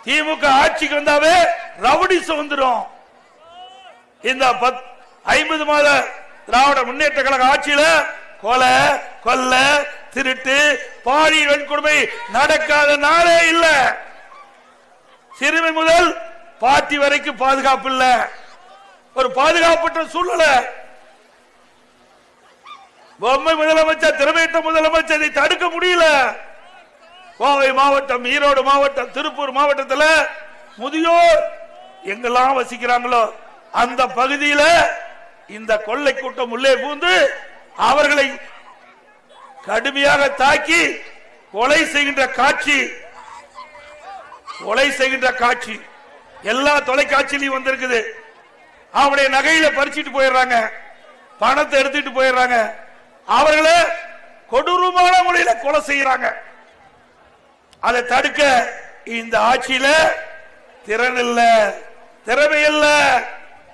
திமுக ஆட்சிக்கு வந்தாவே ரவுடிசம் வந்துடும். இந்த 50 மாத திராவிட முன்னேற்ற கழக ஆட்சியில கொலை கொல்ல திருட்டு பாலியல் வன்கொடுமை நடக்காத நாளே இல்ல. சிறுமி முதல் பாட்டி வரைக்கும் பாதுகாப்பு இல்ல. ஒரு பாதுகாப்பற்ற சூழ்நிலை. பொம்மை முதலமைச்சர் திறமையற்ற முதலமைச்சர் இதை தடுக்க முடியல. கோவை மாவட்டம், ஈரோடு மாவட்டம், திருப்பூர் மாவட்டத்தில் முதியோர் எங்கெல்லாம் வசிக்கிறாங்களோ அந்த பகுதியில் இந்த கொள்ளை கூட்டம் உள்ளே பூந்து அவர்களை கடுமையாக தாக்கி கொலை செய்கின்ற காட்சி எல்லா தொலைக்காட்சியிலையும் வந்திருக்குது. அவருடைய நகையில பறிச்சுட்டு போயிடுறாங்க, பணத்தை எடுத்துட்டு போயிடுறாங்க, அவர்களை கொடூரமான முறையில கொலை செய்யறாங்க. அதை தடுக்க இந்த ஆட்சியில திறன் இல்ல, திறமை இல்ல.